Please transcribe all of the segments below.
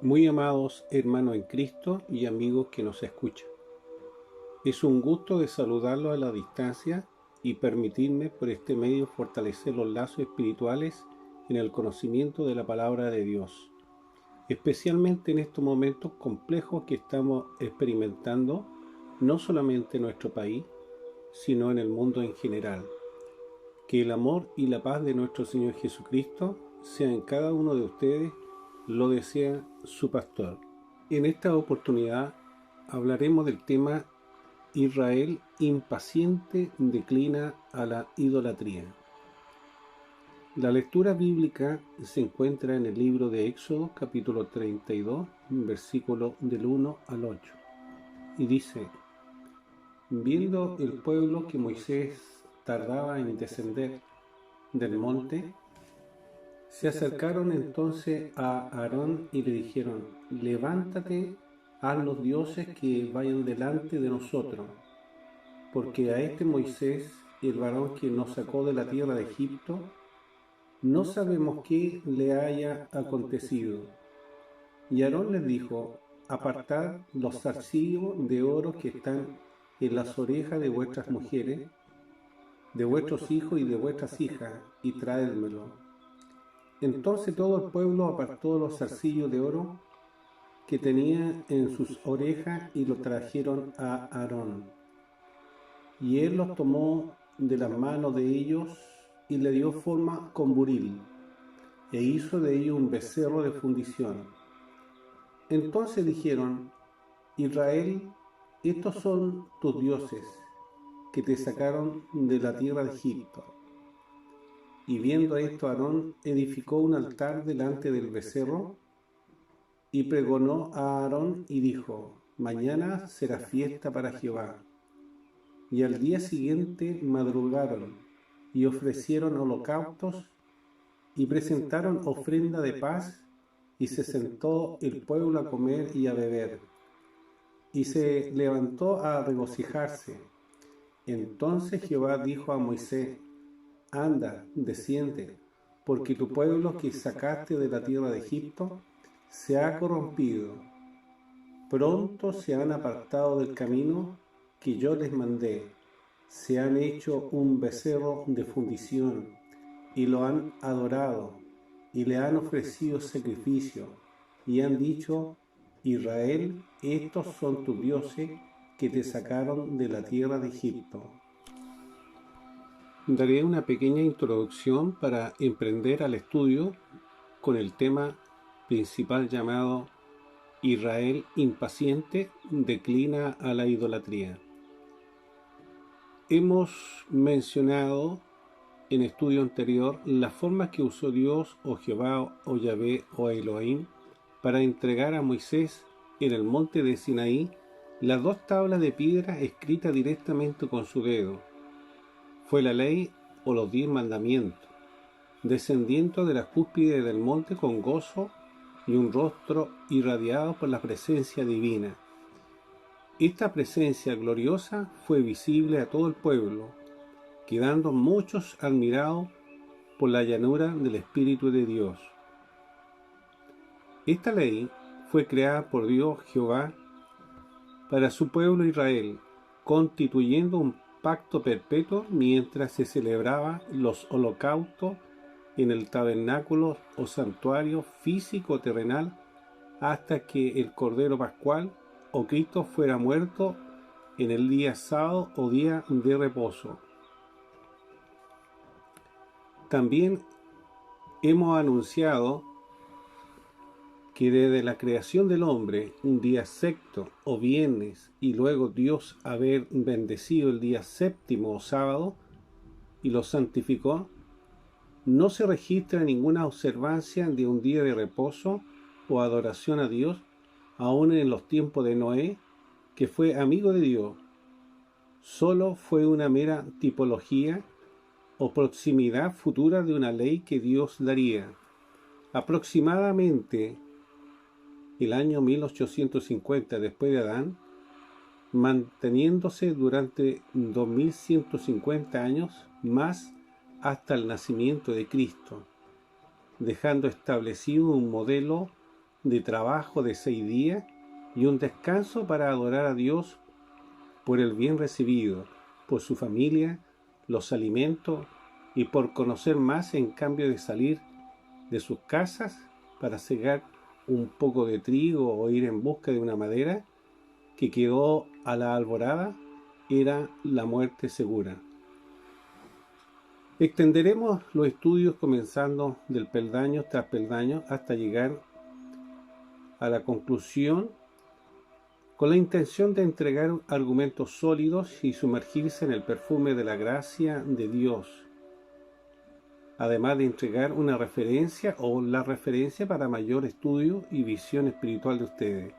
Muy amados hermanos en Cristo y amigos que nos escuchan. Es un gusto de saludarlos a la distancia y permitirme por este medio fortalecer los lazos espirituales en el conocimiento de la palabra de Dios, especialmente en estos momentos complejos que estamos experimentando no solamente en nuestro país, sino en el mundo en general. Que el amor y la paz de nuestro Señor Jesucristo sea en cada uno de ustedes, lo desea su pastor. En esta oportunidad hablaremos del tema Israel impaciente declina a la idolatría. La lectura bíblica se encuentra en el libro de Éxodo, capítulo 32, versículo del 1 al 8, y dice: Viendo el pueblo que Moisés tardaba en descender del monte, se acercaron entonces a Aarón y le dijeron: Levántate, haz los dioses que vayan delante de nosotros, porque a este Moisés, el varón que nos sacó de la tierra de Egipto, no sabemos qué le haya acontecido. Y Aarón les dijo: Apartad los zarcillos de oro que están en las orejas de vuestras mujeres, de vuestros hijos y de vuestras hijas, y traédmelo. Entonces todo el pueblo apartó los zarcillos de oro que tenía en sus orejas y los trajeron a Aarón. Y él los tomó de las manos de ellos y le dio forma con buril, e hizo de ellos un becerro de fundición. Entonces dijeron: Israel, estos son tus dioses, que te sacaron de la tierra de Egipto. Y viendo esto, Aarón edificó un altar delante del becerro, y pregonó a Aarón y dijo: Mañana será fiesta para Jehová. Y al día siguiente madrugaron y ofrecieron holocaustos y presentaron ofrenda de paz, y se sentó el pueblo a comer y a beber, y se levantó a regocijarse. Entonces Jehová dijo a Moisés: Anda, desciende, porque tu pueblo que sacaste de la tierra de Egipto se ha corrompido. Pronto se han apartado del camino que yo les mandé, se han hecho un becerro de fundición, y lo han adorado, y le han ofrecido sacrificio, y han dicho: Israel, estos son tus dioses que te sacaron de la tierra de Egipto. Daré una pequeña introducción para emprender al estudio con el tema principal llamado Israel impaciente declina a la idolatría. Hemos mencionado en estudio anterior las formas que usó Dios o Jehová o Yahvé o Elohim para entregar a Moisés en el monte de Sinaí las dos tablas de piedra escritas directamente con su dedo. Fue la ley o los 10 mandamientos, descendiendo de la cúspide del monte con gozo y un rostro irradiado por la presencia divina. Esta presencia gloriosa fue visible a todo el pueblo, quedando muchos admirados por la llanura del Espíritu de Dios. Esta ley fue creada por Dios Jehová para su pueblo Israel, constituyendo un pacto perpetuo mientras se celebraba los holocaustos en el tabernáculo o santuario físico terrenal, hasta que el Cordero Pascual o Cristo fuera muerto en el día sábado o día de reposo. También hemos anunciado que desde la creación del hombre, un día sexto o viernes, y luego Dios haber bendecido el día séptimo o sábado y lo santificó, no se registra ninguna observancia de un día de reposo o adoración a Dios, aún en los tiempos de Noé, que fue amigo de Dios. Solo fue una mera tipología o proximidad futura de una ley que Dios daría. Aproximadamente el año 1850 después de Adán, manteniéndose durante 2150 años más hasta el nacimiento de Cristo, dejando establecido un modelo de trabajo de 6 días y un descanso para adorar a Dios por el bien recibido, por su familia, los alimentos y por conocer más en cambio de salir de sus casas para segar un poco de trigo o ir en busca de una madera que quedó a la alborada, era la muerte segura. Extenderemos los estudios comenzando del peldaño tras peldaño hasta llegar a la conclusión con la intención de entregar argumentos sólidos y sumergirse en el perfume de la gracia de Dios, además de entregar una referencia o la referencia para mayor estudio y visión espiritual de ustedes.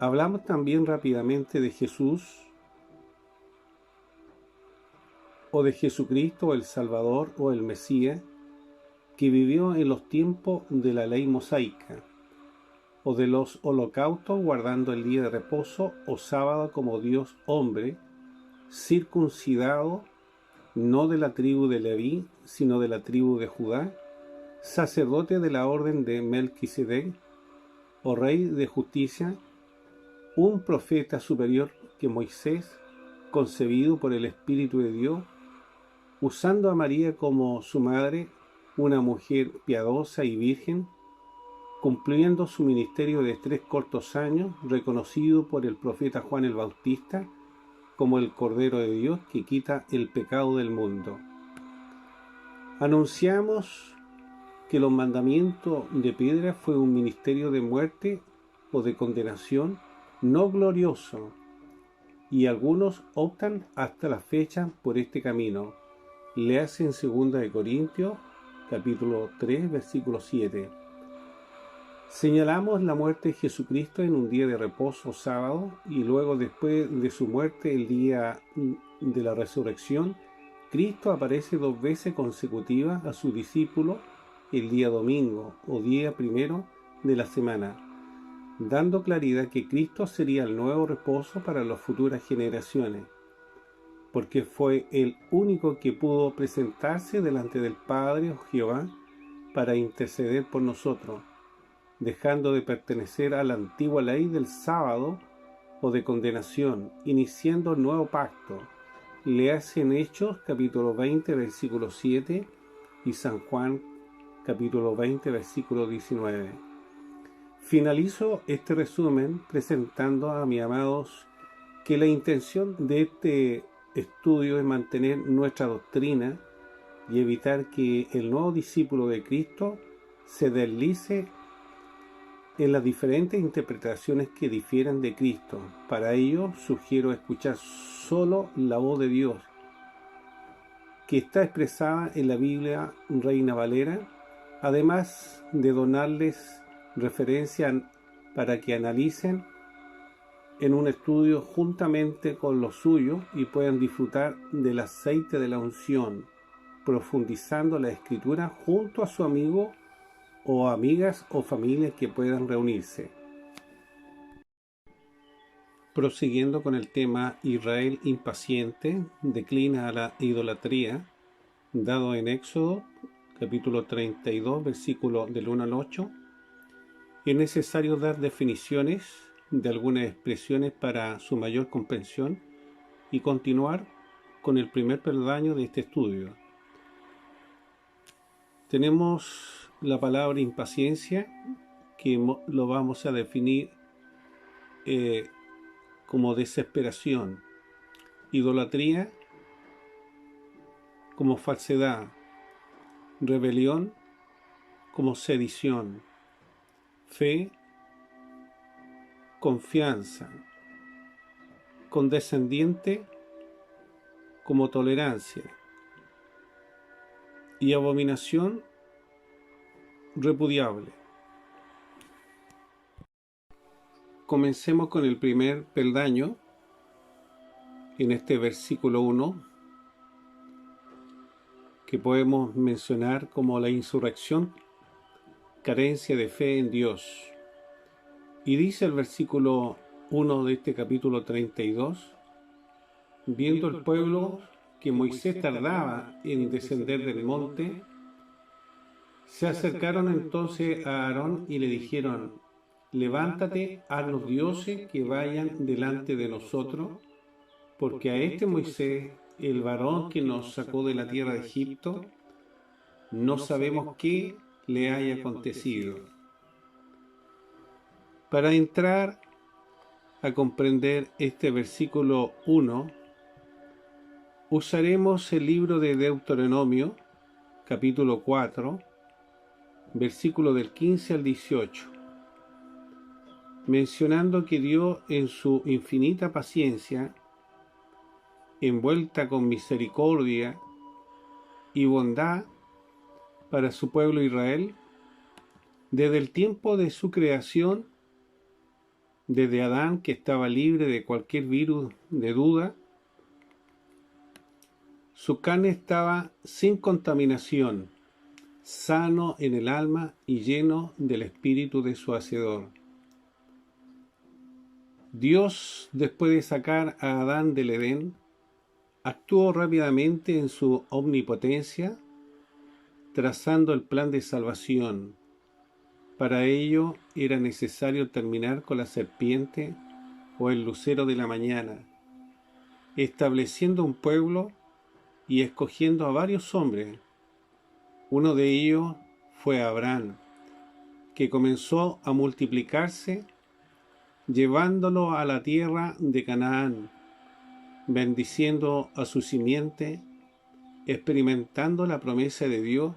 Hablamos también rápidamente de Jesús o de Jesucristo, el Salvador o el Mesías, que vivió en los tiempos de la ley mosaica, o de los holocaustos guardando el día de reposo o sábado como Dios hombre, circuncidado, no de la tribu de Leví, sino de la tribu de Judá, sacerdote de la orden de Melquisedec, o rey de justicia, un profeta superior que Moisés, concebido por el Espíritu de Dios, usando a María como su madre, una mujer piadosa y virgen, cumpliendo su ministerio de 3 cortos años, reconocido por el profeta Juan el Bautista como el Cordero de Dios que quita el pecado del mundo. Anunciamos que los mandamientos de piedra fue un ministerio de muerte o de condenación no glorioso, y algunos optan hasta la fecha por este camino. Léase en 2 Corintios, capítulo 3, versículo 7. Señalamos la muerte de Jesucristo en un día de reposo sábado y luego después de su muerte el día de la resurrección. Cristo aparece 2 veces consecutivas a sus discípulos el día domingo o día primero de la semana, dando claridad que Cristo sería el nuevo reposo para las futuras generaciones, porque fue el único que pudo presentarse delante del Padre o Jehová para interceder por nosotros, dejando de pertenecer a la antigua ley del sábado o de condenación, iniciando el nuevo pacto. Léase en Hechos, capítulo 20, versículo 7, y San Juan, capítulo 20, versículo 19. Finalizo este resumen presentando a mis amados que la intención de este estudio es mantener nuestra doctrina y evitar que el nuevo discípulo de Cristo se deslice en las diferentes interpretaciones que difieren de Cristo. Para ello, sugiero escuchar solo la voz de Dios, que está expresada en la Biblia Reina Valera, además de donarles referencia para que analicen en un estudio juntamente con lo suyo y puedan disfrutar del aceite de la unción, profundizando la Escritura junto a su amigo o amigas o familias que puedan reunirse. Prosiguiendo con el tema Israel impaciente declina a la idolatría, dado en Éxodo, capítulo 32, versículo del 1 al 8, es necesario dar definiciones de algunas expresiones para su mayor comprensión y continuar con el primer peldaño de este estudio. Tenemos la palabra impaciencia, que lo vamos a definir como desesperación, idolatría como falsedad, rebelión como sedición, fe, confianza, condescendiente como tolerancia y abominación repudiable. Comencemos con el primer peldaño en este versículo 1, que podemos mencionar como la insurrección, carencia de fe en Dios. Y dice el versículo 1 de este capítulo 32, viendo el pueblo que Moisés tardaba en descender del monte, Se acercaron entonces a Aarón y le dijeron: levántate, haznos dioses que vayan delante de nosotros, porque a este Moisés, el varón que nos sacó de la tierra de Egipto, no sabemos qué le haya acontecido. Para entrar a comprender este versículo 1, usaremos el libro de Deuteronomio, capítulo 4, versículo del 15 al 18, mencionando que Dios, en su infinita paciencia, envuelta con misericordia y bondad para su pueblo Israel, desde el tiempo de su creación, desde Adán, que estaba libre de cualquier virus de duda, su carne estaba sin contaminación, sano en el alma y lleno del espíritu de su Hacedor. Dios, después de sacar a Adán del Edén, actuó rápidamente en su omnipotencia, trazando el plan de salvación. Para ello era necesario terminar con la serpiente o el lucero de la mañana, estableciendo un pueblo y escogiendo a varios hombres. Uno de ellos fue Abraham, que comenzó a multiplicarse, llevándolo a la tierra de Canaán, bendiciendo a su simiente, experimentando la promesa de Dios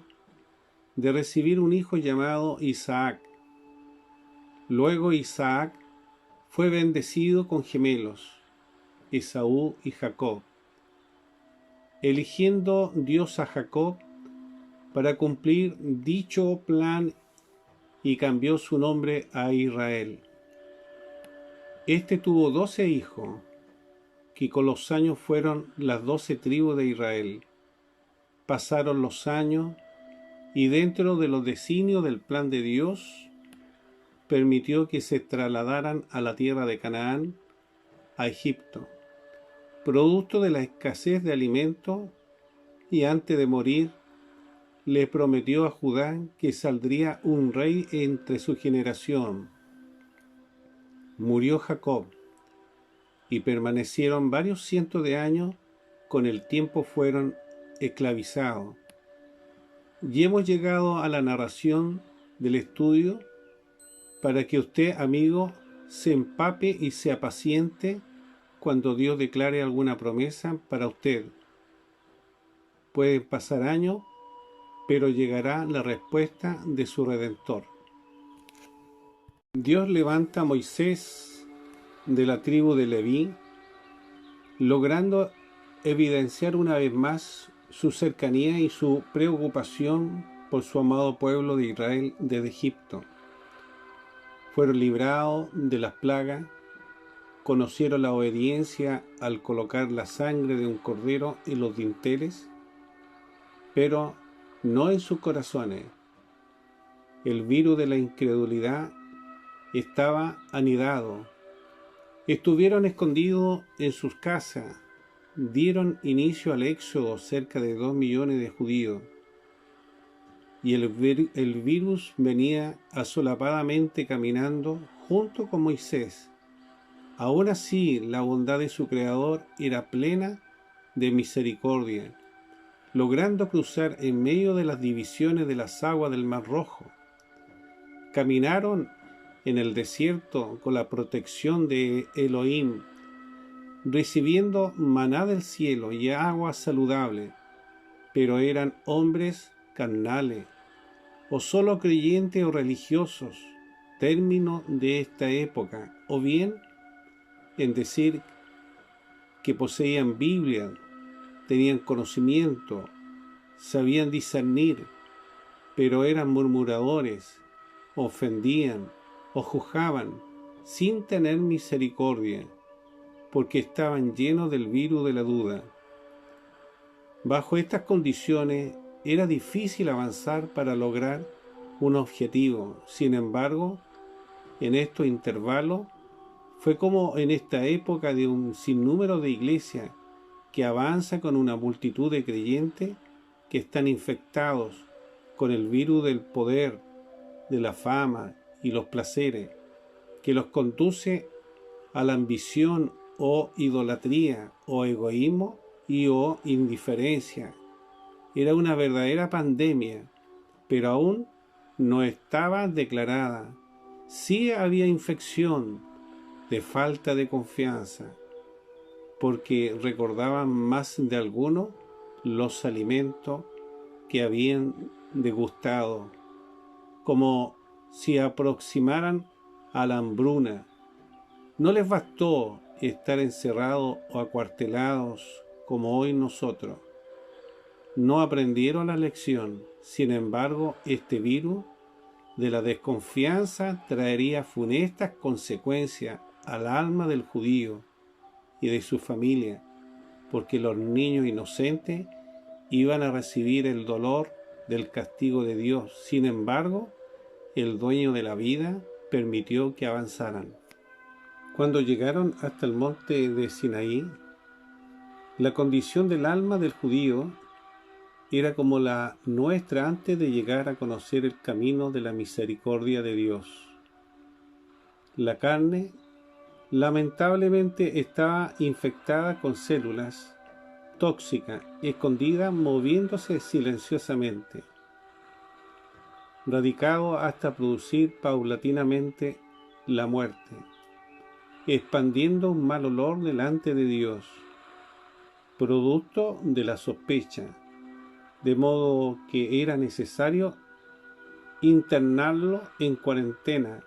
de recibir un hijo llamado Isaac. Luego Isaac fue bendecido con gemelos, Esaú y Jacob, eligiendo Dios a Jacob para cumplir dicho plan, y cambió su nombre a Israel. Este tuvo 12 hijos, que con los años fueron las 12 tribus de Israel. Pasaron los años, y dentro de los designios del plan de Dios, permitió que se trasladaran a la tierra de Canaán, a Egipto, producto de la escasez de alimentos, y antes de morir, le prometió a Judá que saldría un rey entre su generación. Murió Jacob, y permanecieron varios cientos de años, con el tiempo fueron esclavizados. Y hemos llegado a la narración del estudio para que usted, amigo, se empape y sea paciente cuando Dios declare alguna promesa para usted. Pueden pasar años, pero llegará la respuesta de su Redentor. Dios levanta a Moisés de la tribu de Leví, logrando evidenciar una vez más su cercanía y su preocupación por su amado pueblo de Israel desde Egipto. Fueron librados de las plagas, conocieron la obediencia al colocar la sangre de un cordero en los dinteles, pero no en sus corazones. El virus de la incredulidad estaba anidado. Estuvieron escondidos en sus casas, dieron inicio al éxodo cerca de 2 millones de judíos, y el virus venía asolapadamente caminando junto con Moisés. Aún así, la bondad de su Creador era plena de misericordia, logrando cruzar en medio de las divisiones de las aguas del Mar Rojo. Caminaron en el desierto con la protección de Elohim, recibiendo maná del cielo y agua saludable, pero eran hombres carnales, o solo creyentes o religiosos, término de esta época, o bien en decir que poseían Biblia, tenían conocimiento, sabían discernir, pero eran murmuradores, ofendían o juzgaban sin tener misericordia, porque estaban llenos del virus de la duda. Bajo estas condiciones era difícil avanzar para lograr un objetivo. Sin embargo, en estos intervalos fue como en esta época de un sinnúmero de iglesias que avanza con una multitud de creyentes que están infectados con el virus del poder, de la fama y los placeres, que los conduce a la ambición o idolatría o egoísmo y o indiferencia. Era una verdadera pandemia, pero aún no estaba declarada. Sí había infección de falta de confianza, porque recordaban más de algunos los alimentos que habían degustado, como si aproximaran a la hambruna. No les bastó estar encerrados o acuartelados como hoy nosotros. No aprendieron la lección. Sin embargo, este virus de la desconfianza traería funestas consecuencias al alma del judío y de su familia, porque los niños inocentes iban a recibir el dolor del castigo de Dios. Sin embargo, el dueño de la vida permitió que avanzaran. Cuando llegaron hasta el monte de Sinaí, la condición del alma del judío era como la nuestra antes de llegar a conocer el camino de la misericordia de Dios. La carne, lamentablemente, estaba infectada con células tóxicas, escondidas, moviéndose silenciosamente, radicado hasta producir paulatinamente la muerte, expandiendo un mal olor delante de Dios, producto de la sospecha, de modo que era necesario internarlo en cuarentena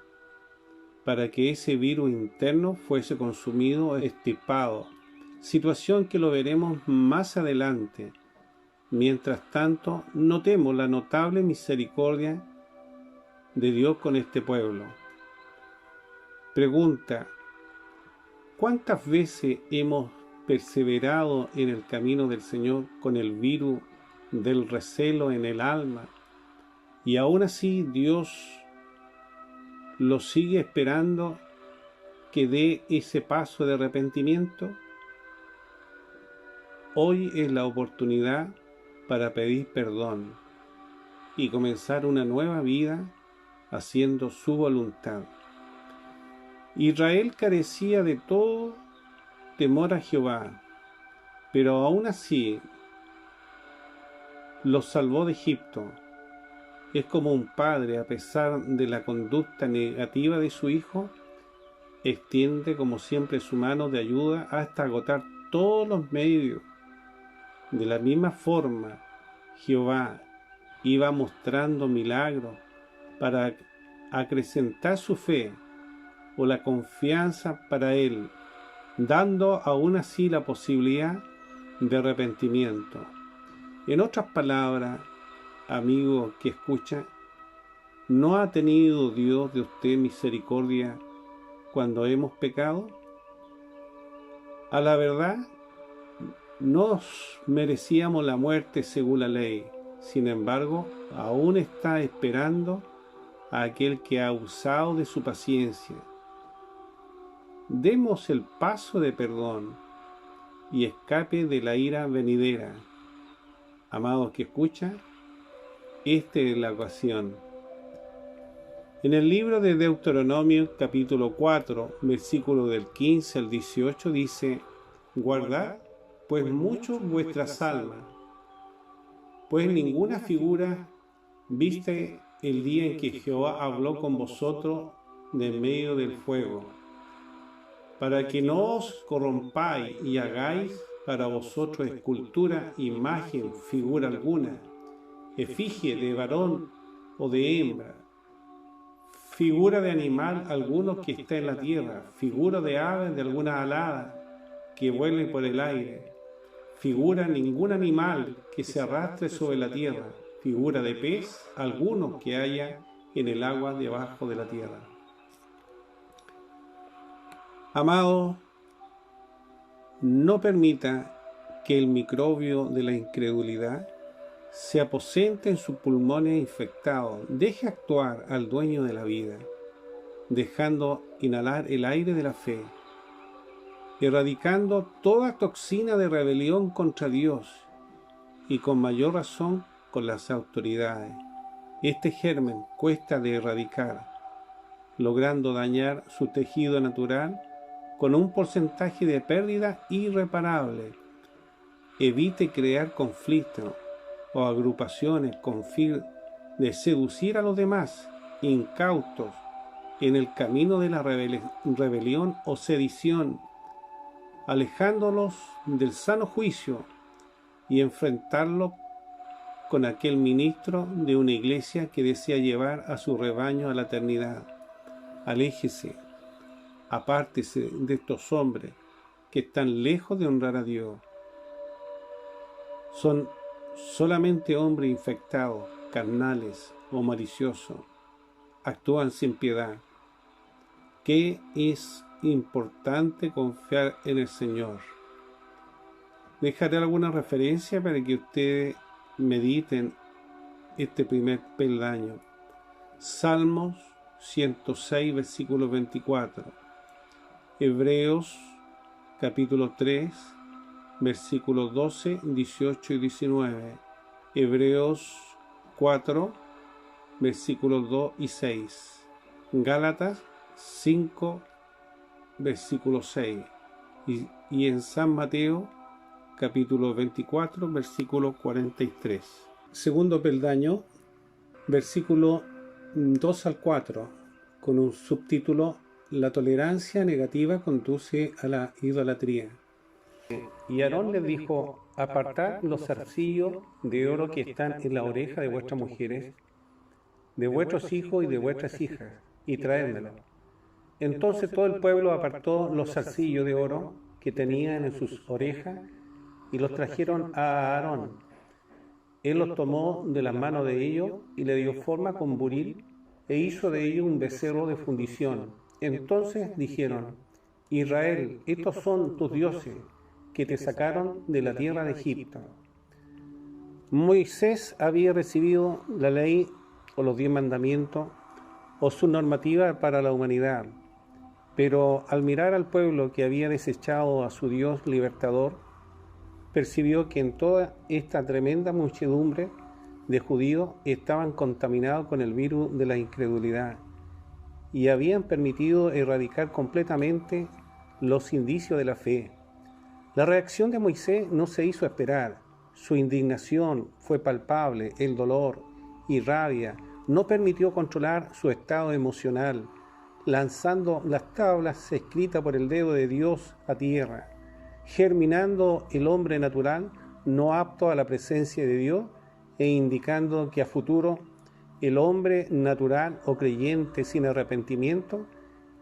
para que ese virus interno fuese consumido, extirpado, situación que lo veremos más adelante. Mientras tanto, notemos la notable misericordia de Dios con este pueblo. Pregunta: ¿cuántas veces hemos perseverado en el camino del Señor con el virus del recelo en el alma, y aún así Dios lo sigue esperando que dé ese paso de arrepentimiento? Hoy es la oportunidad para pedir perdón y comenzar una nueva vida haciendo su voluntad. Israel carecía de todo temor a Jehová, pero aún así los salvó de Egipto. Es como un padre, a pesar de la conducta negativa de su hijo, extiende como siempre su mano de ayuda hasta agotar todos los medios. De la misma forma, Jehová iba mostrando milagros para acrecentar su fe o la confianza para él, dando aún así la posibilidad de arrepentimiento. En otras palabras, amigo que escucha, ¿no ha tenido Dios de usted misericordia cuando hemos pecado? A la verdad, nos merecíamos la muerte según la ley. Sin embargo, aún está esperando a aquel que ha usado de su paciencia. Demos el paso de perdón y escape de la ira venidera. Amados que escuchan, esta es la ocasión. En el libro de Deuteronomio, capítulo 4, versículo del 15 al 18, dice: guardad pues mucho vuestras almas, pues ninguna figura viste el día en que Jehová habló con vosotros de en medio del fuego, para que no os corrompáis y hagáis para vosotros escultura, imagen, figura alguna, efigie de varón o de hembra, figura de animal alguno que está en la tierra, figura de ave de alguna alada que vuele por el aire, figura ningún animal que se arrastre sobre la tierra, figura de pez alguno que haya en el agua debajo de la tierra. Amado, no permita que el microbio de la incredulidad se aposente en sus pulmones infectados. Deje actuar al dueño de la vida, dejando inhalar el aire de la fe, erradicando toda toxina de rebelión contra Dios y con mayor razón con las autoridades. Este germen cuesta de erradicar, logrando dañar su tejido natural con un porcentaje de pérdida irreparable. Evite crear conflictos o agrupaciones con fin de seducir a los demás, incautos, en el camino de la rebelión o sedición, alejándolos del sano juicio y enfrentarlo con aquel ministro de una iglesia que desea llevar a su rebaño a la eternidad. Aléjese, apártese de estos hombres que están lejos de honrar a Dios. Son solamente hombres infectados, carnales o maliciosos. Actúan sin piedad. Que es importante confiar en el Señor. Dejaré alguna referencia para que ustedes mediten este primer peldaño. Salmos 106, versículo 24. Hebreos capítulo 3, versículos 12, 18 y 19. Hebreos 4, versículos 2 y 6. Gálatas 5, versículo 6. Y en San Mateo capítulo 24, versículo 43. Segundo peldaño, versículo 2 al 4, con un subtítulo: La tolerancia negativa conduce a la idolatría. Y Aarón les dijo: apartad los zarcillos de oro que están en la oreja de vuestras mujeres, de vuestros hijos y de vuestras hijas, y traédmelo. Entonces todo el pueblo apartó los zarcillos de oro que tenían en sus orejas y los trajeron a Aarón. Él los tomó de las manos de ellos y le dio forma con buril e hizo de ellos un becerro de fundición. Entonces dijeron: Israel, estos son tus dioses que te sacaron de la tierra de Egipto. Moisés había recibido la ley o los 10 mandamientos o su normativa para la humanidad, pero al mirar al pueblo que había desechado a su Dios libertador, percibió que en toda esta tremenda muchedumbre de judíos estaban contaminados con el virus de la incredulidad y habían permitido erradicar completamente los indicios de la fe. La reacción de Moisés no se hizo esperar. Su indignación fue palpable, el dolor y rabia no permitió controlar su estado emocional, lanzando las tablas escritas por el dedo de Dios a tierra, germinando el hombre natural no apto a la presencia de Dios e indicando que a futuro el hombre natural o creyente sin arrepentimiento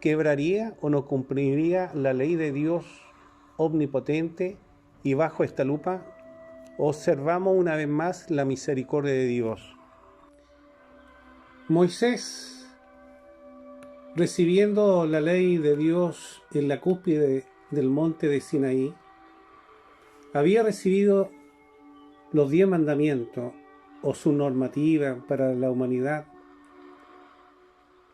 quebraría o no cumpliría la ley de Dios omnipotente. Y bajo esta lupa observamos una vez más la misericordia de Dios. Moisés, recibiendo la ley de Dios en la cúspide del monte de Sinaí, había recibido los 10 mandamientos o su normativa para la humanidad,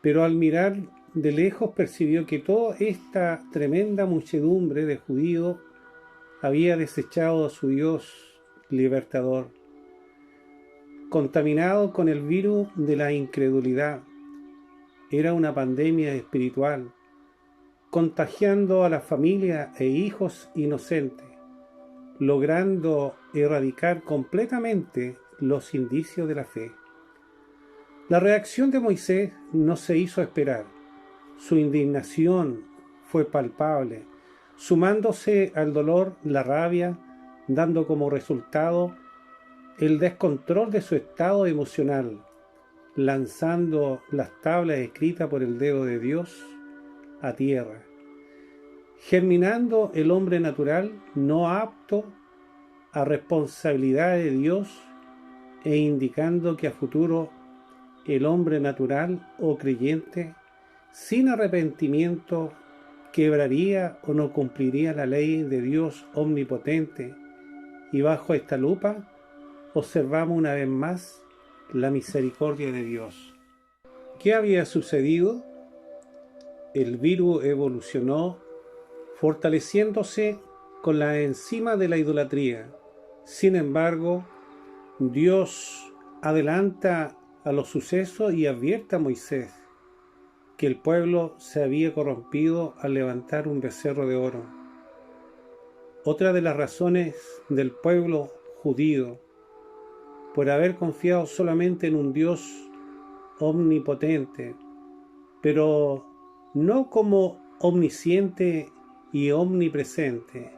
pero al mirar de lejos percibió que toda esta tremenda muchedumbre de judíos había desechado a su Dios libertador, contaminado con el virus de la incredulidad. Era una pandemia espiritual, contagiando a la familia e hijos inocentes, logrando erradicar completamente los indicios de la fe. La reacción de Moisés no se hizo esperar. Su indignación fue palpable, sumándose al dolor la rabia, dando como resultado el descontrol de su estado emocional, lanzando las tablas escritas por el dedo de Dios a tierra, germinando el hombre natural no apto a responsabilidad de Dios e indicando que a futuro el hombre natural o creyente sin arrepentimiento quebraría o no cumpliría la ley de Dios omnipotente. Y bajo esta lupa observamos una vez más la misericordia de Dios. ¿Qué había sucedido? El virus evolucionó fortaleciéndose con la enzima de la idolatría. Sin embargo, Dios adelanta a los sucesos y advierte a Moisés que el pueblo se había corrompido al levantar un becerro de oro. Otra de las razones del pueblo judío por haber confiado solamente en un Dios omnipotente, pero no como omnisciente y omnipresente.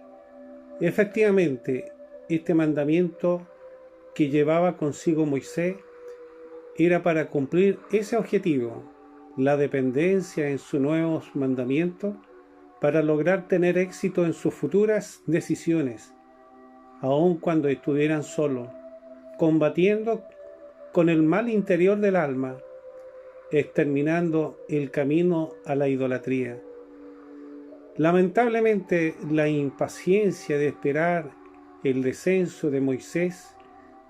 Efectivamente, este mandamiento que llevaba consigo Moisés era para cumplir ese objetivo, la dependencia en sus nuevos mandamientos, para lograr tener éxito en sus futuras decisiones, aun cuando estuvieran solos, combatiendo con el mal interior del alma, exterminando el camino a la idolatría. Lamentablemente, la impaciencia de esperar el descenso de Moisés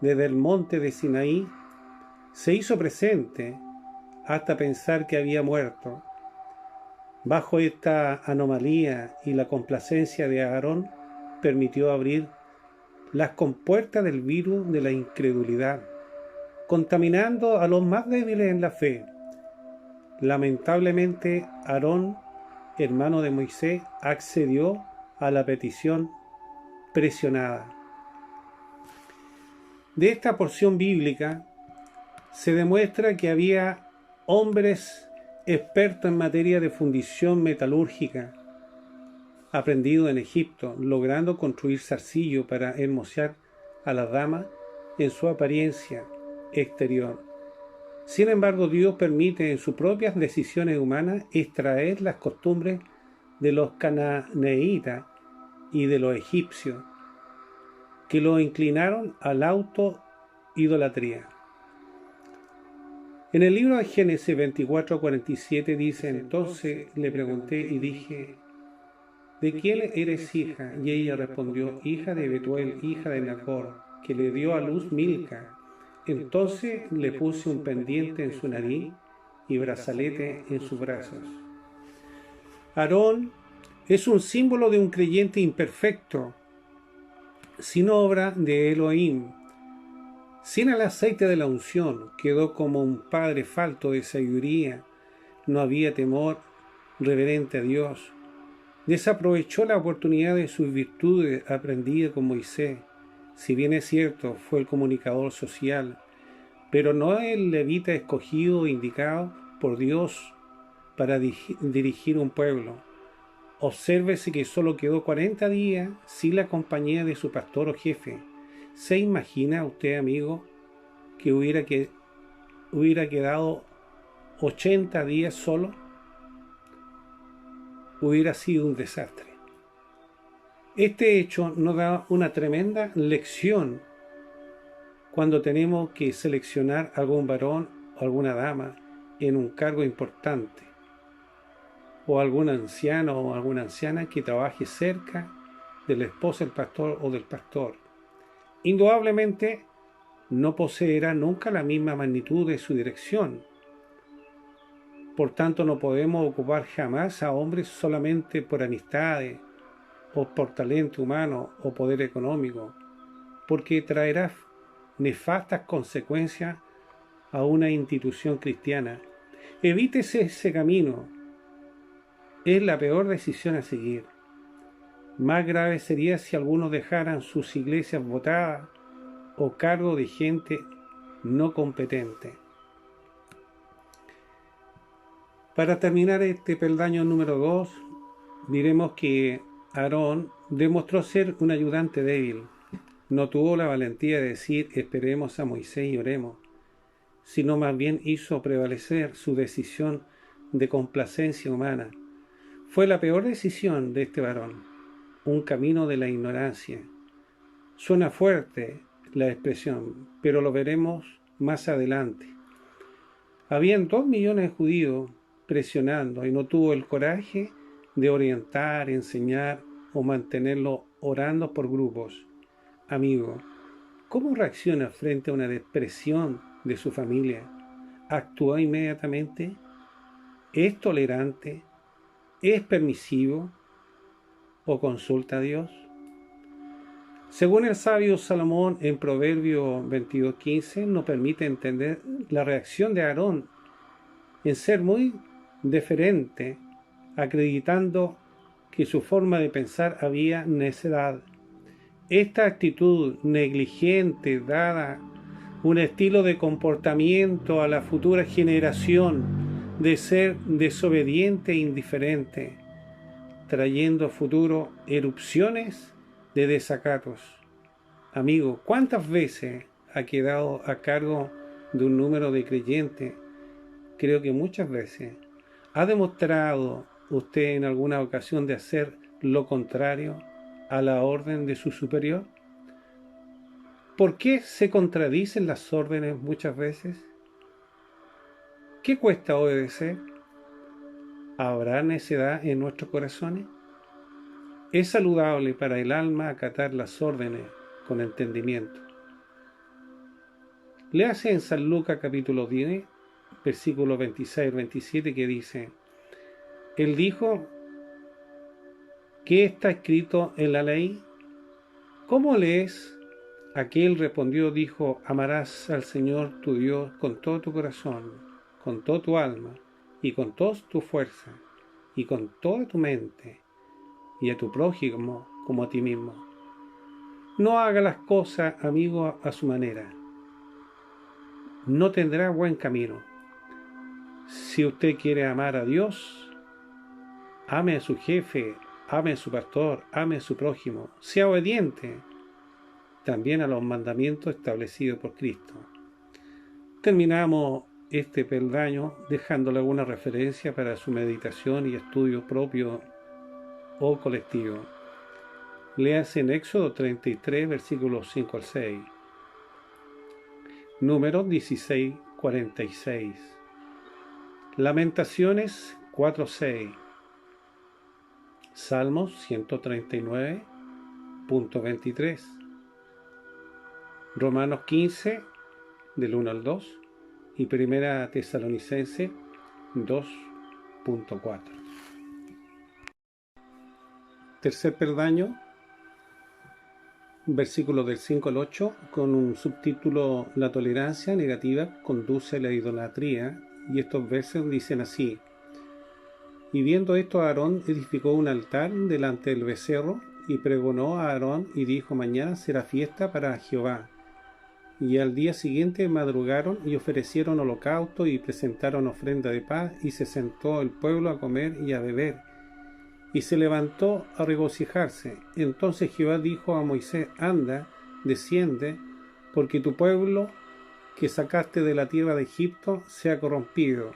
desde el monte de Sinaí se hizo presente hasta pensar que había muerto. Bajo esta anomalía y la complacencia de Aarón permitió abrir las compuertas del virus de la incredulidad, contaminando a los más débiles en la fe. Lamentablemente, Aarón, hermano de Moisés, accedió a la petición presionada. De esta porción bíblica se demuestra que había hombres expertos en materia de fundición metalúrgica, aprendido en Egipto, logrando construir zarcillo para hermosear a las damas en su apariencia exterior. Sin embargo, Dios permite en sus propias decisiones humanas extraer las costumbres de los cananeítas y de los egipcios, que lo inclinaron a la autoidolatría. En el libro de Génesis 24:47 dice: entonces le pregunté y dije, ¿de quién eres hija? Y ella respondió, hija de Betuel, hija de Nacor, que le dio a luz Milca. Entonces le puse un pendiente en su nariz y brazalete en sus brazos. Aarón es un símbolo de un creyente imperfecto, sin obra de Elohim. Sin el aceite de la unción, quedó como un padre falto de sabiduría. No había temor reverente a Dios. Desaprovechó la oportunidad de sus virtudes aprendidas con Moisés. Si bien es cierto, fue el comunicador social, pero no el levita escogido o indicado por Dios para dirigir un pueblo. Obsérvese que solo quedó 40 días sin la compañía de su pastor o jefe. ¿Se imagina usted, amigo, que hubiera quedado 80 días solo? Hubiera sido un desastre. Este hecho nos da una tremenda lección cuando tenemos que seleccionar algún varón o alguna dama en un cargo importante, o algún anciano o alguna anciana que trabaje cerca de la esposa del pastor o del pastor. Indudablemente no poseerá nunca la misma magnitud de su dirección. Por tanto, no podemos ocupar jamás a hombres solamente por amistades o por talento humano o poder económico, porque traerá nefastas consecuencias a una institución cristiana. Evítese ese camino. Es la peor decisión a seguir. Más grave sería si algunos dejaran sus iglesias botadas o cargo de gente no competente. Para terminar este peldaño número 2, diremos que Aarón demostró ser un ayudante débil. No tuvo la valentía de decir esperemos a Moisés y oremos, sino más bien hizo prevalecer su decisión de complacencia humana. Fue la peor decisión de este varón, un camino de la ignorancia. Suena fuerte la expresión, pero lo veremos más adelante. Habían 2 millones de judíos presionando y no tuvo el coraje de orientar, enseñar o mantenerlo orando por grupos. Amigo, ¿cómo reacciona frente a una depresión de su familia? ¿Actúa inmediatamente? ¿Es tolerante? ¿Es permisivo? ¿O consulta a Dios? Según el sabio Salomón en Proverbio 22:15, nos permite entender la reacción de Aarón en ser muy deferente, acreditando que su forma de pensar había necedad. Esta actitud negligente dada un estilo de comportamiento a la futura generación de ser desobediente e indiferente, trayendo a futuro erupciones de desacatos. Amigo, ¿cuántas veces ha quedado a cargo de un número de creyentes? Creo que muchas veces. ¿Ha demostrado usted en alguna ocasión de hacer lo contrario a la orden de su superior? ¿Por qué se contradicen las órdenes muchas veces? ¿Qué cuesta obedecer? ¿Habrá necedad en nuestros corazones? Es saludable para el alma acatar las órdenes con entendimiento. Léase en San Lucas capítulo 10, versículos 26 al 27, que dice: Él dijo: ¿qué está escrito en la ley? ¿Cómo lees? Aquel respondió, dijo: amarás al Señor tu Dios con todo tu corazón, con toda tu alma, y con toda tu fuerza, y con toda tu mente, y a tu prójimo como a ti mismo. No haga las cosas, amigo, a su manera. No tendrá buen camino. Si usted quiere amar a Dios, ame a su jefe, ame a su pastor, ame a su prójimo, sea obediente también a los mandamientos establecidos por Cristo. Terminamos este peldaño dejándole alguna referencia para su meditación y estudio propio o colectivo. Léase en Éxodo 33, versículos 5 al 6. Números 16, 46. Lamentaciones 4:6. Salmos 139.23. Romanos 15, del 1 al 2. Y Primera Tesalonicense 2.4. Tercer peldaño, versículos del 5 al 8, con un subtítulo: La tolerancia negativa conduce a la idolatría. Y estos versos dicen así: Y viendo esto, Aarón edificó un altar delante del becerro, y pregonó a Aarón y dijo: mañana será fiesta para Jehová. Y al día siguiente madrugaron y ofrecieron holocausto y presentaron ofrenda de paz, y se sentó el pueblo a comer y a beber, y se levantó a regocijarse. Entonces Jehová dijo a Moisés: anda, desciende, porque tu pueblo que sacaste de la tierra de Egipto se ha corrompido.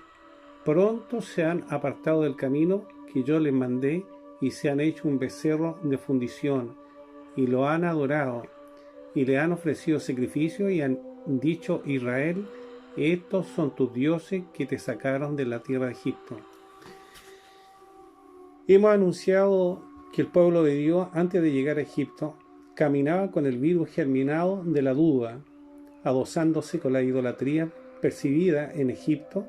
Pronto se han apartado del camino que yo les mandé, y se han hecho un becerro de fundición, y lo han adorado, y le han ofrecido sacrificio, y han dicho: Israel, estos son tus dioses que te sacaron de la tierra de Egipto. Hemos anunciado que el pueblo de Dios, antes de llegar a Egipto, caminaba con el virus germinado de la duda, adosándose con la idolatría percibida en Egipto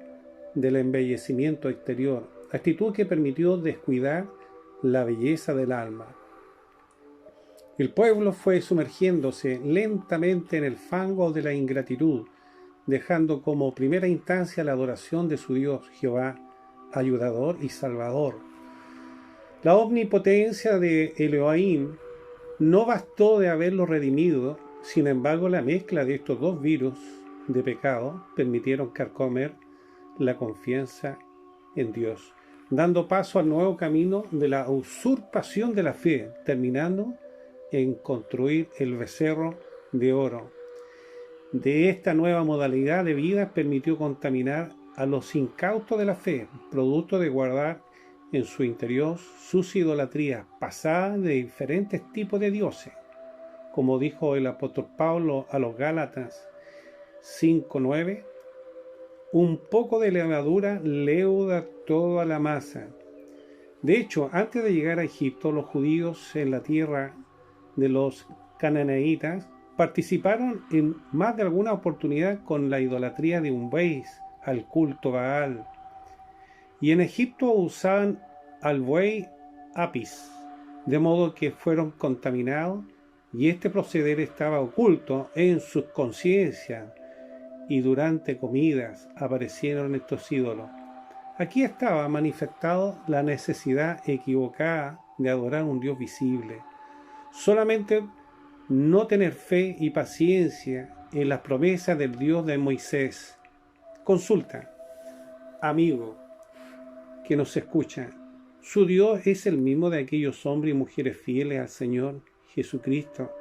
del embellecimiento exterior, actitud que permitió descuidar la belleza del alma. El pueblo fue sumergiéndose lentamente en el fango de la ingratitud, dejando como primera instancia la adoración de su Dios, Jehová, ayudador y salvador. La omnipotencia de Elohim no bastó de haberlo redimido. Sin embargo, la mezcla de estos dos virus de pecado permitieron carcomer la confianza en Dios, dando paso al nuevo camino de la usurpación de la fe, terminando en construir el becerro de oro. De esta nueva modalidad de vida permitió contaminar a los incautos de la fe, producto de guardar en su interior sus idolatrías pasadas de diferentes tipos de dioses. Como dijo el apóstol Pablo a los Gálatas 5:9, un poco de levadura leuda toda la masa. De hecho, antes de llegar a Egipto, los judíos en la tierra de los cananeítas participaron en más de alguna oportunidad con la idolatría de un buey, al culto Baal. Y en Egipto usaban al buey Apis, de modo que fueron contaminados y este proceder estaba oculto en sus conciencias, y durante comidas aparecieron estos ídolos. Aquí estaba manifestado la necesidad equivocada de adorar a un Dios visible. Solamente no tener fe y paciencia en las promesas del Dios de Moisés. Consulta, amigo que nos escucha, ¿su Dios es el mismo de aquellos hombres y mujeres fieles al Señor Jesucristo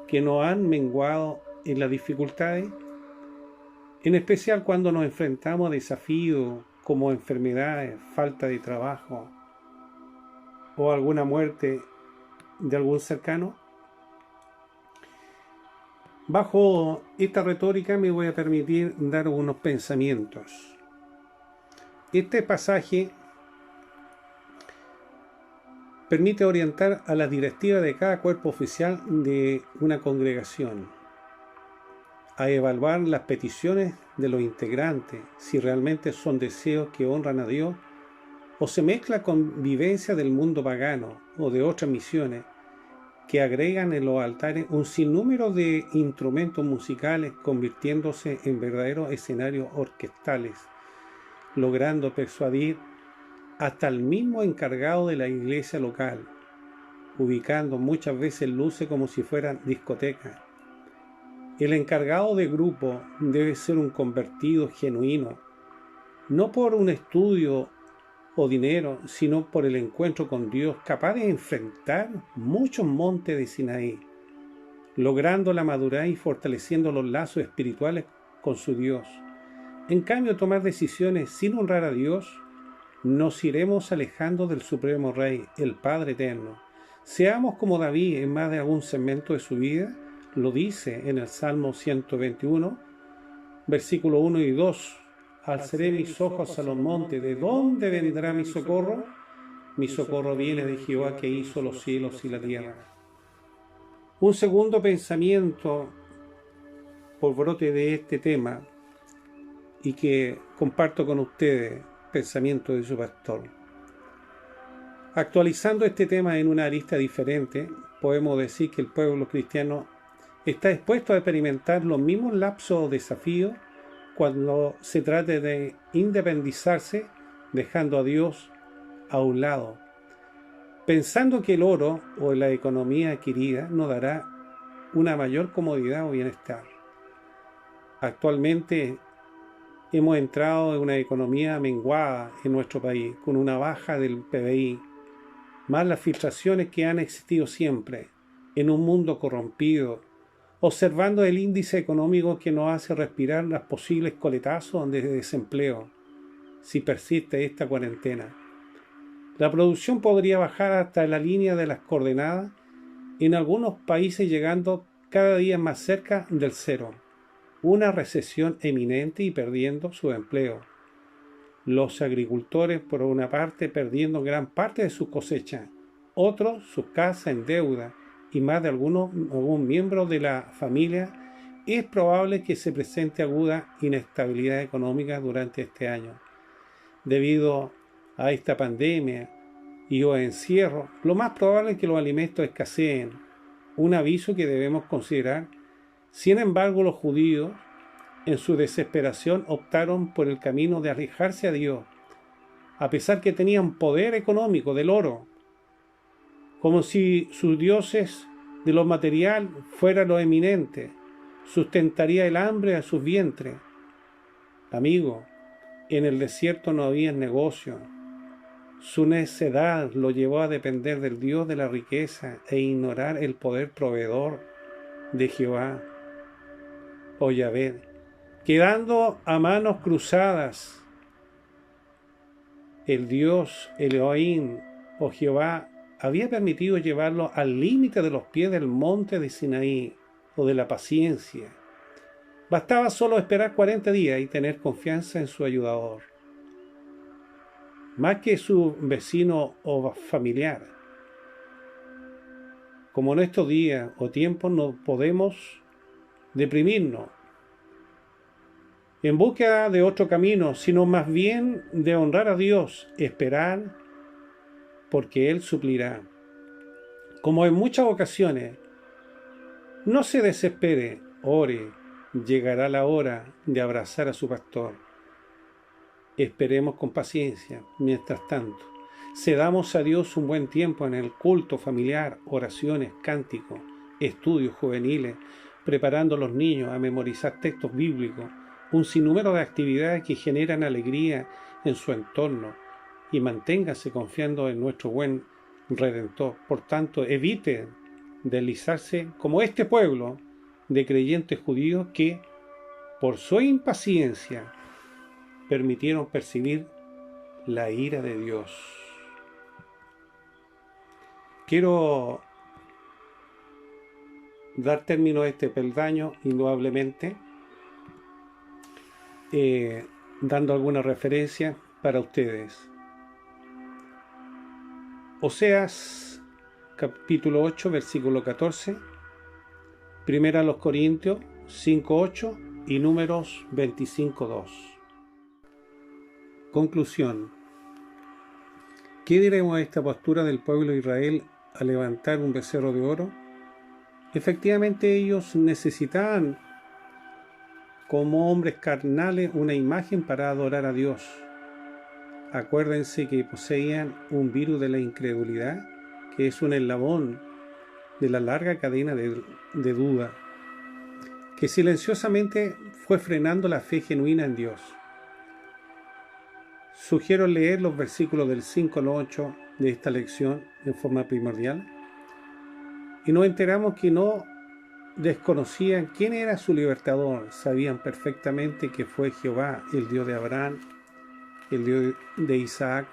que no han menguado en las dificultades? En especial cuando nos enfrentamos a desafíos como enfermedades, falta de trabajo o alguna muerte de algún cercano. Bajo esta retórica me voy a permitir dar unos pensamientos. Este pasaje permite orientar a la directiva de cada cuerpo oficial de una congregación a evaluar las peticiones de los integrantes, si realmente son deseos que honran a Dios, o se mezcla con vivencia del mundo pagano o de otras misiones que agregan en los altares un sinnúmero de instrumentos musicales, convirtiéndose en verdaderos escenarios orquestales, logrando persuadir hasta el mismo encargado de la iglesia local, ubicando muchas veces luces como si fueran discotecas. El encargado de grupo debe ser un convertido genuino, no por un estudio o dinero, sino por el encuentro con Dios, capaz de enfrentar muchos montes de Sinaí, logrando la madurez y fortaleciendo los lazos espirituales con su Dios. En cambio, tomar decisiones sin honrar a Dios, nos iremos alejando del Supremo Rey, el Padre Eterno. Seamos como David en más de algún segmento de su vida, lo dice en el Salmo 121, versículo 1 y 2. Alzaré mis ojos a los montes, ¿de dónde vendrá mi socorro? Mi socorro viene de Jehová que hizo los cielos y la tierra. Un segundo pensamiento por brote de este tema y que comparto con ustedes, pensamiento de su pastor. Actualizando este tema en una arista diferente, podemos decir que el pueblo cristiano está expuesto a experimentar los mismos lapsos o desafíos cuando se trate de independizarse, dejando a Dios a un lado, pensando que el oro o la economía adquirida nos dará una mayor comodidad o bienestar. Actualmente hemos entrado en una economía menguada en nuestro país, con una baja del PBI, más las filtraciones que han existido siempre, en un mundo corrompido, observando el índice económico que nos hace respirar los posibles coletazos de desempleo, si persiste esta cuarentena. La producción podría bajar hasta la línea de las coordenadas, en algunos países llegando cada día más cerca del cero. Una recesión eminente y perdiendo su empleo. Los agricultores, por una parte, perdiendo gran parte de su cosecha, otros sus casas en deuda, y más de algún miembro de la familia, es probable que se presente aguda inestabilidad económica durante este año. Debido a esta pandemia y o encierro, lo más probable es que los alimentos escaseen, un aviso que debemos considerar. Sin embargo, los judíos, en su desesperación, optaron por el camino de alejarse a Dios, a pesar que tenían poder económico del oro, como si sus dioses de lo material fuera lo eminente, sustentaría el hambre a sus vientres. Amigo, en el desierto no había negocio. Su necedad lo llevó a depender del Dios de la riqueza e ignorar el poder proveedor de Jehová o Yahvé, quedando a manos cruzadas. El Dios Elohim o Jehová había permitido llevarlo al límite de los pies del monte de Sinaí o de la paciencia. Bastaba solo esperar 40 días y tener confianza en su ayudador, más que su vecino o familiar. Como en estos días o tiempos no podemos deprimirnos en búsqueda de otro camino, sino más bien de honrar a Dios, esperar, porque Él suplirá. Como en muchas ocasiones, no se desespere, ore, llegará la hora de abrazar a su pastor. Esperemos con paciencia, mientras tanto. Cedamos a Dios un buen tiempo en el culto familiar, oraciones, cánticos, estudios juveniles, preparando a los niños a memorizar textos bíblicos, un sinnúmero de actividades que generan alegría en su entorno, y manténgase confiando en nuestro buen Redentor. Por tanto, evite deslizarse como este pueblo de creyentes judíos que, por su impaciencia, permitieron percibir la ira de Dios. Quiero dar término a este peldaño, indudablemente, dando alguna referencia para ustedes. Oseas, capítulo 8, versículo 14, Primera a los Corintios 5:8 y Números 25:2. Conclusión. ¿Qué diremos a esta postura del pueblo de Israel al levantar un becerro de oro? Efectivamente, ellos necesitaban, como hombres carnales, una imagen para adorar a Dios. Acuérdense que poseían un virus de la incredulidad, que es un eslabón de la larga cadena de duda, que silenciosamente fue frenando la fe genuina en Dios. Sugiero leer los versículos del 5 al 8 de esta lección en forma primordial, y nos enteramos que no desconocían quién era su libertador. Sabían perfectamente que fue Jehová, el Dios de Abraham, el Dios de Isaac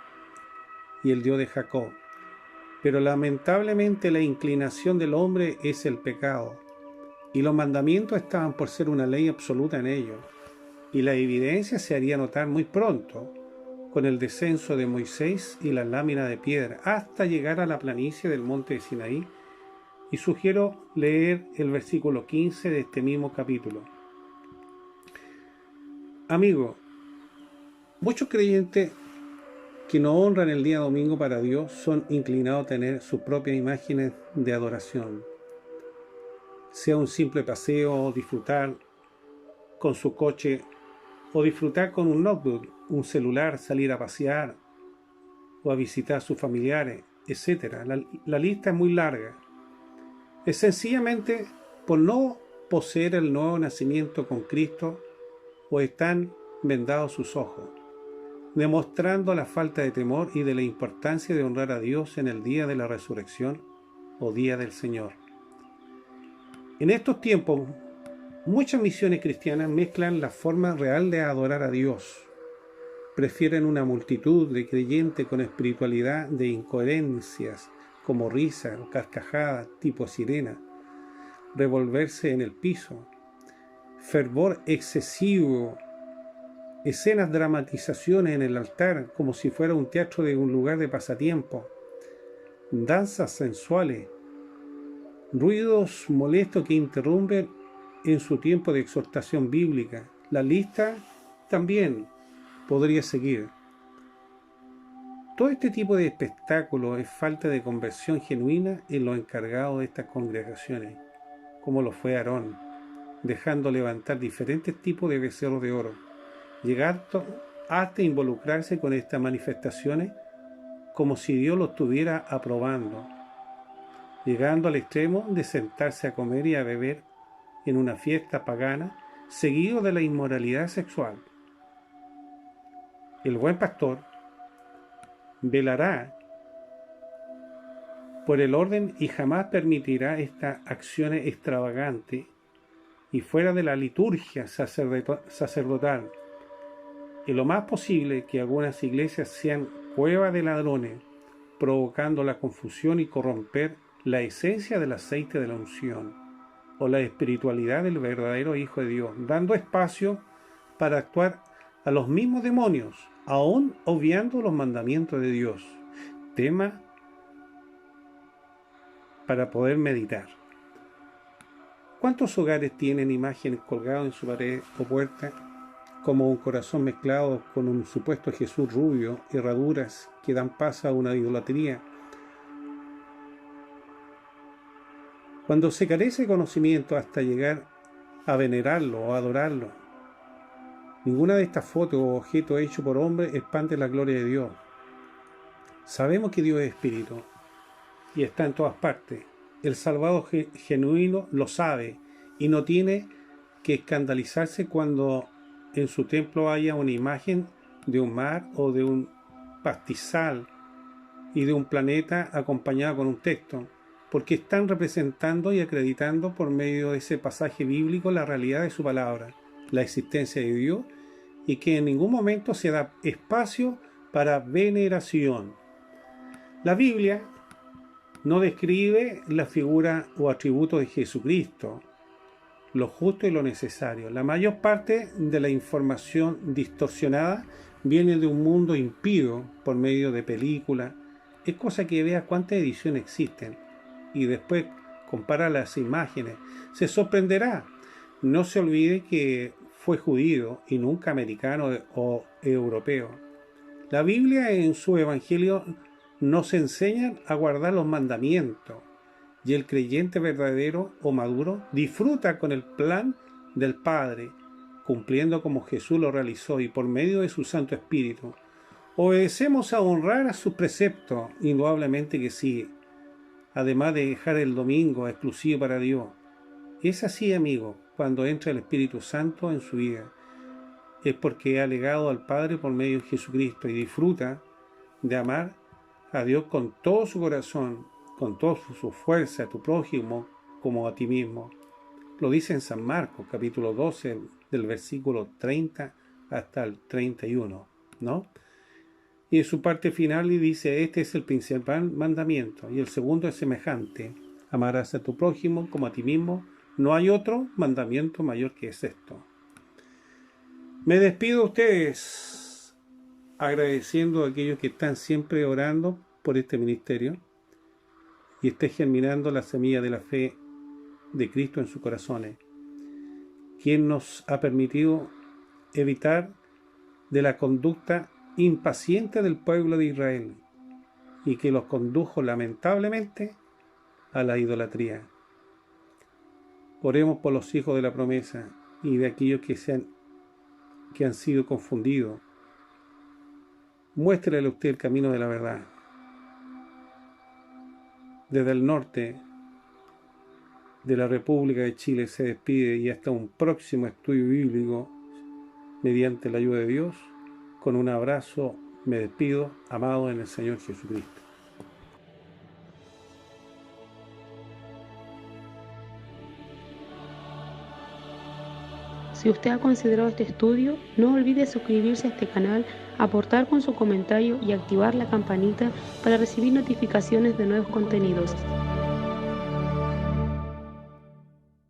y el Dios de Jacob. Pero lamentablemente la inclinación del hombre es el pecado, y los mandamientos estaban por ser una ley absoluta en ellos, y la evidencia se haría notar muy pronto con el descenso de Moisés y la lámina de piedra, hasta llegar a la planicie del monte de Sinaí. Y sugiero leer el versículo 15 de este mismo capítulo. Amigo, muchos creyentes que no honran el día domingo para Dios son inclinados a tener sus propias imágenes de adoración. Sea un simple paseo, o disfrutar con su coche, o disfrutar con un notebook, un celular, salir a pasear, o a visitar a sus familiares, etc. La lista es muy larga. Es sencillamente por no poseer el nuevo nacimiento con Cristo, o están vendados sus ojos, demostrando la falta de temor y de la importancia de honrar a Dios en el día de la resurrección o día del Señor. En estos tiempos, muchas misiones cristianas mezclan la forma real de adorar a Dios. Prefieren una multitud de creyentes con espiritualidad de incoherencias, como risa o carcajadas tipo sirena, revolverse en el piso, fervor excesivo, escenas, dramatizaciones en el altar como si fuera un teatro de un lugar de pasatiempo, danzas sensuales, ruidos molestos que interrumpen en su tiempo de exhortación bíblica. La lista también podría seguir. Todo este tipo de espectáculo es falta de conversión genuina en los encargados de estas congregaciones, como lo fue Aarón, dejando levantar diferentes tipos de becerros de oro, llegando hasta involucrarse con estas manifestaciones como si Dios lo estuviera aprobando, llegando al extremo de sentarse a comer y a beber en una fiesta pagana, seguido de la inmoralidad sexual. El buen pastor velará por el orden y jamás permitirá estas acciones extravagantes y fuera de la liturgia sacerdotal. En lo más posible que algunas iglesias sean cueva de ladrones, provocando la confusión y corromper la esencia del aceite de la unción o la espiritualidad del verdadero Hijo de Dios, dando espacio para actuar a los mismos demonios, aún obviando los mandamientos de Dios. Tema para poder meditar. ¿Cuántos hogares tienen imágenes colgadas en su pared o puerta, como un corazón mezclado con un supuesto Jesús rubio, herraduras que dan paso a una idolatría Cuando se carece de conocimiento hasta llegar a venerarlo o adorarlo, ninguna de estas fotos o objetos hechos por hombres expande la gloria de Dios. Sabemos que Dios es espíritu y está en todas partes. El salvado genuino lo sabe y no tiene que escandalizarse cuando en su templo haya una imagen de un mar o de un pastizal y de un planeta acompañado con un texto, porque están representando y acreditando por medio de ese pasaje bíblico la realidad de su palabra, la existencia de Dios, y que en ningún momento se da espacio para veneración. La Biblia no describe la figura o atributo de Jesucristo, lo justo y lo necesario. La mayor parte de la información distorsionada viene de un mundo impío por medio de películas. Es cosa que vea cuántas ediciones existen y después compara las imágenes. Se sorprenderá. No se olvide que fue judío y nunca americano o europeo. La Biblia en su Evangelio nos enseña a guardar los mandamientos, y el creyente verdadero o maduro disfruta con el plan del Padre, cumpliendo como Jesús lo realizó y por medio de su Santo Espíritu. Obedecemos a honrar a sus preceptos, indudablemente que sí, además de dejar el domingo exclusivo para Dios. Es así, amigo, cuando entra el Espíritu Santo en su vida. Es porque ha legado al Padre por medio de Jesucristo y disfruta de amar a Dios con todo su corazón, con toda su fuerza, a tu prójimo como a ti mismo. Lo dice en San Marcos, capítulo 12, del versículo 30 hasta el 31, ¿no? Y en su parte final y dice, este es el principal mandamiento, y el segundo es semejante, amarás a tu prójimo como a ti mismo. No hay otro mandamiento mayor que es esto. Me despido de ustedes, agradeciendo a aquellos que están siempre orando por este ministerio y esté germinando la semilla de la fe de Cristo en sus corazones, quien nos ha permitido evitar de la conducta impaciente del pueblo de Israel y que los condujo lamentablemente a la idolatría. Oremos por los hijos de la promesa y de aquellos que han sido confundidos. Muéstrele a usted el camino de la verdad. Desde el norte de la República de Chile se despide y hasta un próximo estudio bíblico mediante la ayuda de Dios. Con un abrazo me despido, amado en el Señor Jesucristo. Si usted ha considerado este estudio, no olvide suscribirse a este canal, aportar con su comentario y activar la campanita para recibir notificaciones de nuevos contenidos.